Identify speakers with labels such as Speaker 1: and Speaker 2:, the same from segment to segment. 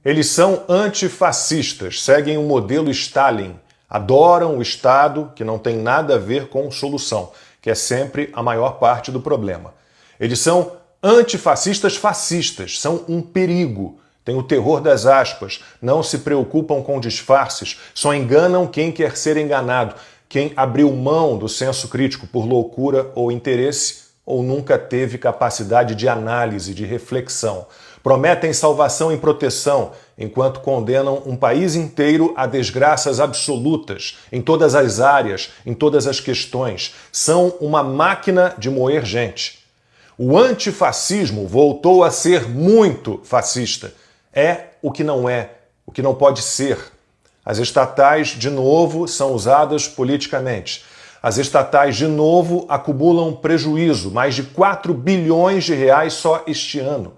Speaker 1: Eles são antifascistas, seguem o modelo Stalin, adoram o Estado, que não tem nada a ver com solução, que é sempre a maior parte do problema. Eles são antifascistas fascistas, são um perigo, têm o terror das aspas, não se preocupam com disfarces, só enganam quem quer ser enganado, quem abriu mão do senso crítico por loucura ou interesse ou nunca teve capacidade de análise, de reflexão. Prometem salvação e proteção, enquanto condenam um país inteiro a desgraças absolutas, em todas as áreas, em todas as questões. São uma máquina de moer gente. O antifascismo voltou a ser muito fascista. É o que não pode ser. As estatais, de novo, são usadas politicamente. As estatais, de novo, acumulam prejuízo, mais de 4 bilhões de reais só este ano.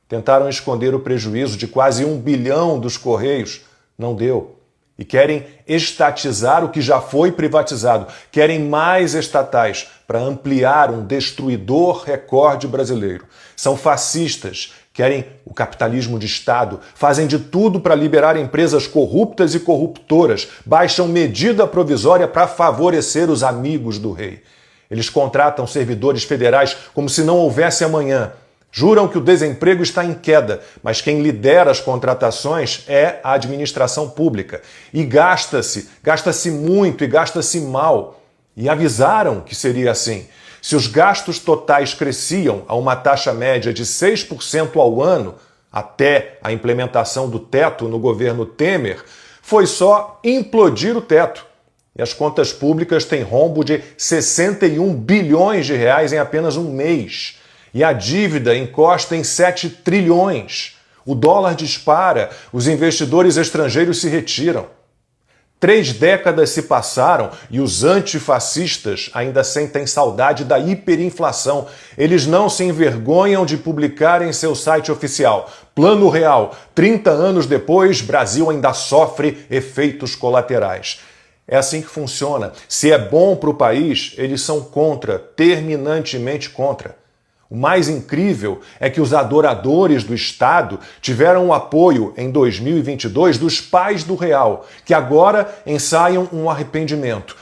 Speaker 1: Tentaram esconder o prejuízo de quase 1 bilhão dos Correios. Não deu. E querem estatizar o que já foi privatizado. Querem mais estatais para ampliar um destruidor recorde brasileiro. São fascistas. Querem o capitalismo de Estado. Fazem de tudo para liberar empresas corruptas e corruptoras. Baixam medida provisória para favorecer os amigos do rei. Eles contratam servidores federais como se não houvesse amanhã. Juram que o desemprego está em queda, mas quem lidera as contratações é a administração pública. E gasta-se muito e gasta-se mal. E avisaram que seria assim. Se os gastos totais cresciam a uma taxa média de 6% ao ano, até a implementação do teto no governo Temer, foi só implodir o teto. E as contas públicas têm rombo de 61 bilhões de reais em apenas um mês. E a dívida encosta em 7 trilhões. O dólar dispara, os investidores estrangeiros se retiram. 3 décadas se passaram e os antifascistas ainda sentem saudade da hiperinflação. Eles não se envergonham de publicar em seu site oficial: Plano Real, 30 anos depois, Brasil ainda sofre efeitos colaterais. É assim que funciona. Se é bom para o país, eles são contra, terminantemente contra. O mais incrível é que os adoradores do Estado tiveram o apoio, em 2022, dos pais do real, que agora ensaiam um arrependimento.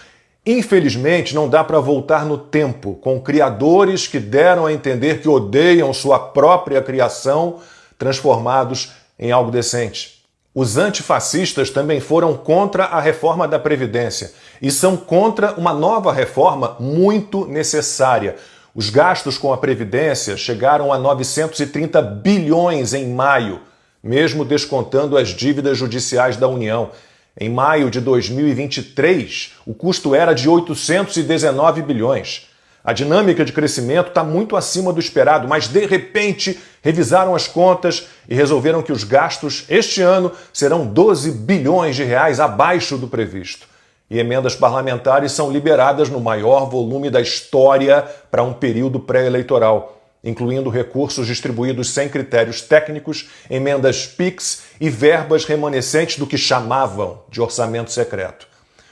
Speaker 1: Infelizmente, não dá para voltar no tempo, com criadores que deram a entender que odeiam sua própria criação, transformados em algo decente. Os antifascistas também foram contra a reforma da Previdência e são contra uma nova reforma muito necessária. Os gastos com a Previdência chegaram a 930 bilhões em maio, mesmo descontando as dívidas judiciais da União. Em maio de 2023, o custo era de 819 bilhões. A dinâmica de crescimento está muito acima do esperado, mas de repente revisaram as contas e resolveram que os gastos este ano serão 12 bilhões de reais abaixo do previsto. E emendas parlamentares são liberadas no maior volume da história para um período pré-eleitoral, incluindo recursos distribuídos sem critérios técnicos, emendas PIX e verbas remanescentes do que chamavam de orçamento secreto.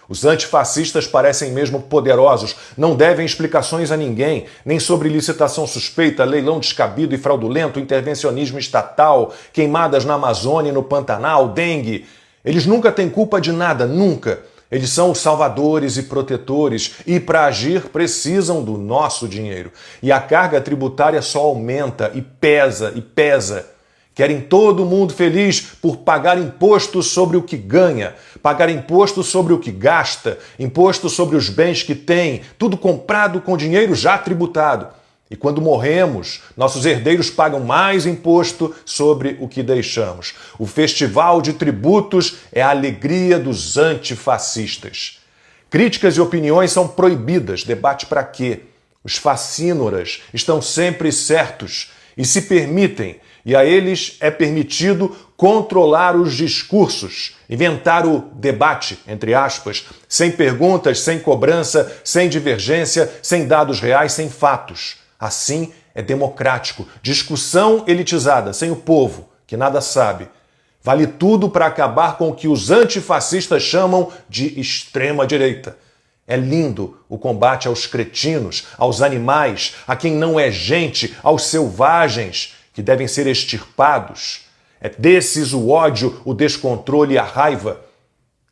Speaker 1: Os antifascistas parecem mesmo poderosos, não devem explicações a ninguém, nem sobre licitação suspeita, leilão descabido e fraudulento, intervencionismo estatal, queimadas na Amazônia e no Pantanal, dengue. Eles nunca têm culpa de nada, nunca. Eles são os salvadores e protetores e, para agir, precisam do nosso dinheiro. E a carga tributária só aumenta e pesa e pesa. Querem todo mundo feliz por pagar imposto sobre o que ganha, pagar imposto sobre o que gasta, imposto sobre os bens que tem, tudo comprado com dinheiro já tributado. E quando morremos, nossos herdeiros pagam mais imposto sobre o que deixamos. O festival de tributos é a alegria dos antifascistas. Críticas e opiniões são proibidas. Debate para quê? Os facínoras estão sempre certos e se permitem, e a eles é permitido controlar os discursos, inventar o debate, entre aspas, sem perguntas, sem cobrança, sem divergência, sem dados reais, sem fatos. Assim é democrático. Discussão elitizada, sem o povo, que nada sabe. Vale tudo para acabar com o que os antifascistas chamam de extrema-direita. É lindo o combate aos cretinos, aos animais, a quem não é gente, aos selvagens, que devem ser extirpados. É desses o ódio, o descontrole e a raiva.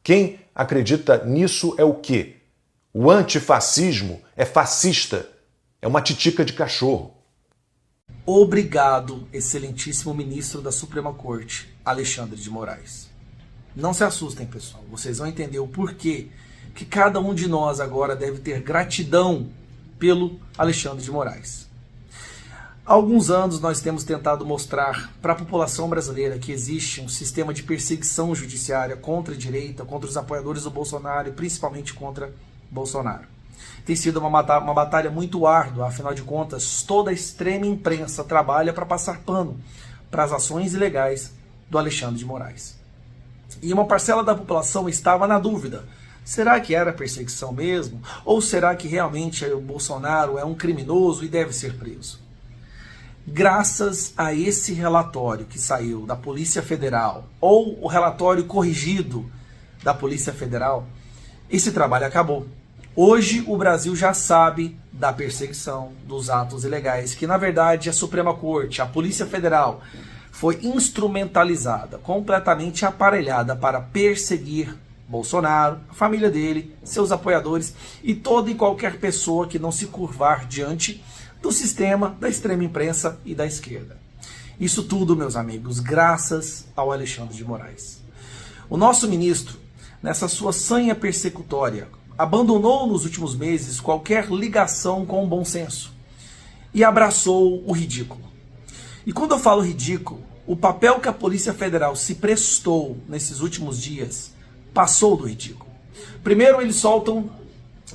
Speaker 1: Quem acredita nisso é o quê? O antifascismo é fascista. É uma titica de cachorro.
Speaker 2: Obrigado, excelentíssimo ministro da Suprema Corte, Alexandre de Moraes. Não se assustem, pessoal. Vocês vão entender o porquê que cada um de nós agora deve ter gratidão pelo Alexandre de Moraes. Há alguns anos nós temos tentado mostrar para a população brasileira que existe um sistema de perseguição judiciária contra a direita, contra os apoiadores do Bolsonaro e principalmente contra Bolsonaro. Tem sido uma batalha muito árdua, afinal de contas, toda a extrema imprensa trabalha para passar pano para as ações ilegais do Alexandre de Moraes. E uma parcela da população estava na dúvida: será que era perseguição mesmo? Ou será que realmente o Bolsonaro é um criminoso e deve ser preso? Graças a esse relatório que saiu da Polícia Federal, ou o relatório corrigido da Polícia Federal, esse trabalho acabou. Hoje o Brasil já sabe da perseguição, dos atos ilegais, que na verdade a Suprema Corte, a Polícia Federal, foi instrumentalizada, completamente aparelhada para perseguir Bolsonaro, a família dele, seus apoiadores e toda e qualquer pessoa que não se curvar diante do sistema da extrema imprensa e da esquerda. Isso tudo, meus amigos, graças ao Alexandre de Moraes. O nosso ministro, nessa sua sanha persecutória, abandonou nos últimos meses qualquer ligação com o bom senso e abraçou o ridículo. E quando eu falo ridículo, o papel que a Polícia Federal se prestou nesses últimos dias passou do ridículo. Primeiro, eles soltam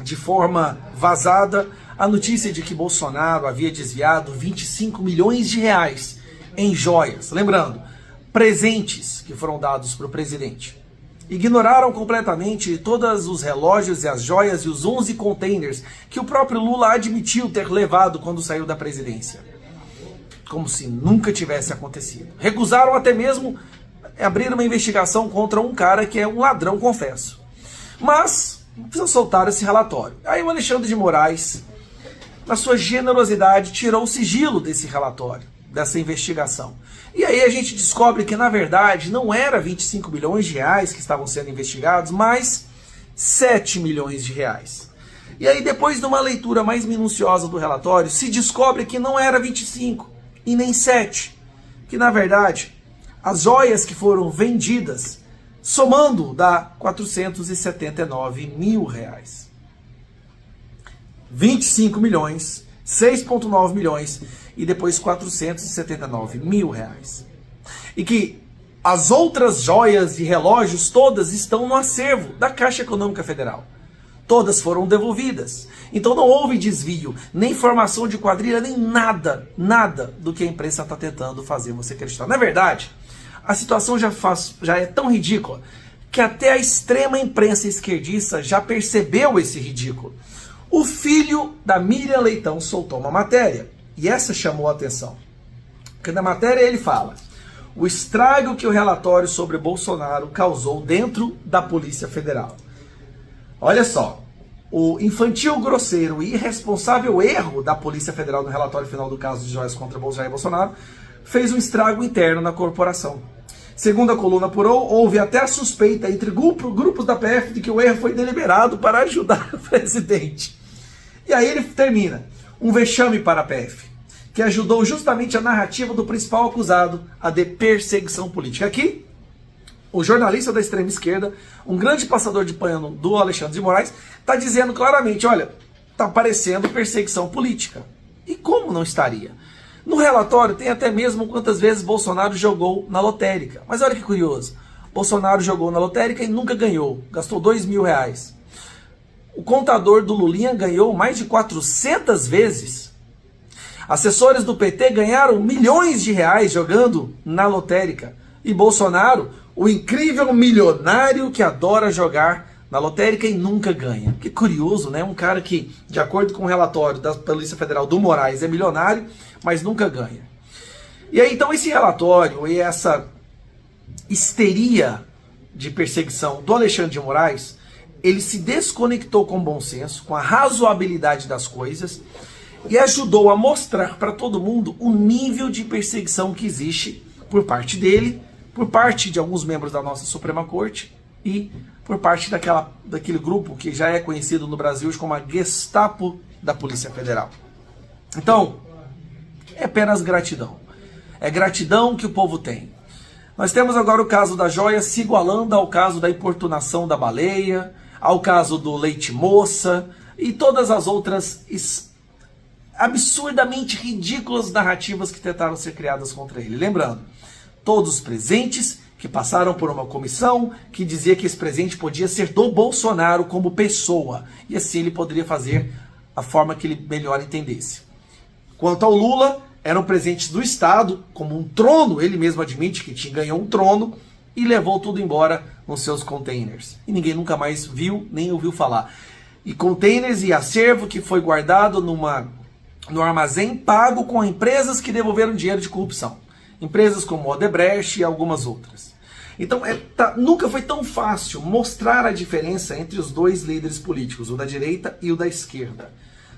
Speaker 2: de forma vazada a notícia de que Bolsonaro havia desviado 25 milhões de reais em joias. Lembrando, presentes que foram dados para o presidente. Ignoraram completamente todos os relógios e as joias e os 11 containers que o próprio Lula admitiu ter levado quando saiu da presidência. Como se nunca tivesse acontecido. Recusaram até mesmo abrir uma investigação contra um cara que é um ladrão, confesso. Mas precisam soltar esse relatório. Aí o Alexandre de Moraes, na sua generosidade, tirou o sigilo desse relatório, dessa investigação. E aí a gente descobre que, na verdade, não era 25 milhões de reais que estavam sendo investigados, mas 7 milhões de reais. E aí, depois de uma leitura mais minuciosa do relatório, se descobre que não era 25 e nem 7, que, na verdade, as joias que foram vendidas, somando, dá 479 mil reais. 25 milhões, 6,9 milhões e depois 479 mil reais. E que as outras joias e relógios todas estão no acervo da Caixa Econômica Federal. Todas foram devolvidas. Então não houve desvio, nem formação de quadrilha, nem nada do que a imprensa está tentando fazer você acreditar. Na verdade, a situação já é tão ridícula que até a extrema imprensa esquerdista já percebeu esse ridículo. O filho da Miriam Leitão soltou uma matéria, e essa chamou a atenção. Porque na matéria ele fala: o estrago que o relatório sobre Bolsonaro causou dentro da Polícia Federal. Olha só, o infantil, grosseiro e irresponsável erro da Polícia Federal no relatório final do caso de joias contra Jair Bolsonaro fez um estrago interno na corporação. Segundo a coluna apurou, houve até a suspeita entre grupos da PF de que o erro foi deliberado para ajudar o presidente. E aí ele termina: um vexame para a PF, que ajudou justamente a narrativa do principal acusado, a de perseguição política. Aqui, o jornalista da extrema esquerda, um grande passador de pano do Alexandre de Moraes, está dizendo claramente: olha, está parecendo perseguição política. E como não estaria? No relatório tem até mesmo quantas vezes Bolsonaro jogou na lotérica. Mas olha que curioso, Bolsonaro jogou na lotérica e nunca ganhou, gastou 2 mil reais. O contador do Lulinha ganhou mais de 400 vezes. Assessores do PT ganharam milhões de reais jogando na lotérica. E Bolsonaro, o incrível milionário que adora jogar na lotérica e nunca ganha. Que curioso, né? Um cara que, de acordo com o relatório da Polícia Federal do Moraes, é milionário, mas nunca ganha. E aí, então, esse relatório e essa histeria de perseguição do Alexandre de Moraes, ele se desconectou com o bom senso, com a razoabilidade das coisas e ajudou a mostrar para todo mundo o nível de perseguição que existe por parte dele por parte de alguns membros da nossa Suprema Corte e por parte daquele grupo que já é conhecido no Brasil como a Gestapo da Polícia Federal. Então, é apenas gratidão. É gratidão que o povo tem. Nós temos agora o caso da joia se igualando ao caso da importunação da baleia, ao caso do leite moça e todas as outras absurdamente ridículas narrativas que tentaram ser criadas contra ele. Lembrando, todos os presentes que passaram por uma comissão que dizia que esse presente podia ser do Bolsonaro como pessoa, e assim ele poderia fazer a forma que ele melhor entendesse. Quanto ao Lula, eram presentes do Estado, como um trono, ele mesmo admite que ganhou um trono, e levou tudo embora nos seus containers. E ninguém nunca mais viu, nem ouviu falar. E containers e acervo que foi guardado no armazém pago com empresas que devolveram dinheiro de corrupção. Empresas como Odebrecht e algumas outras. Então, nunca foi tão fácil mostrar a diferença entre os dois líderes políticos, o da direita e o da esquerda.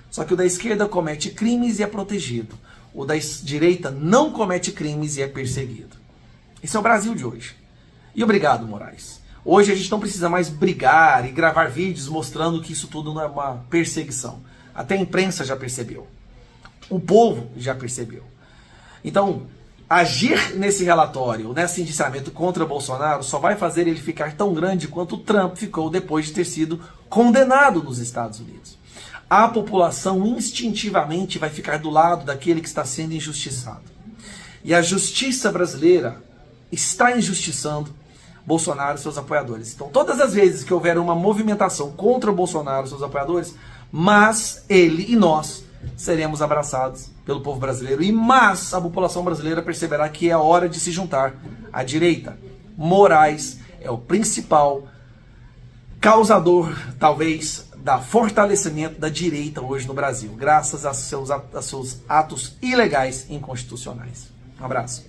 Speaker 2: Só que o da esquerda comete crimes e é protegido. O da direita não comete crimes e é perseguido. Esse é o Brasil de hoje. E obrigado, Moraes. Hoje a gente não precisa mais brigar e gravar vídeos mostrando que isso tudo não é uma perseguição. Até a imprensa já percebeu. O povo já percebeu. Então, agir nesse relatório, nesse indiciamento contra Bolsonaro, só vai fazer ele ficar tão grande quanto o Trump ficou depois de ter sido condenado nos Estados Unidos. A população instintivamente vai ficar do lado daquele que está sendo injustiçado. E a justiça brasileira está injustiçando Bolsonaro e seus apoiadores. Então, todas as vezes que houver uma movimentação contra o Bolsonaro e seus apoiadores, mas ele e nós seremos abraçados pelo povo brasileiro, mas a população brasileira perceberá que é a hora de se juntar à direita. Moraes é o principal causador, talvez, da fortalecimento da direita hoje no Brasil, graças a seus atos ilegais e inconstitucionais. Um abraço.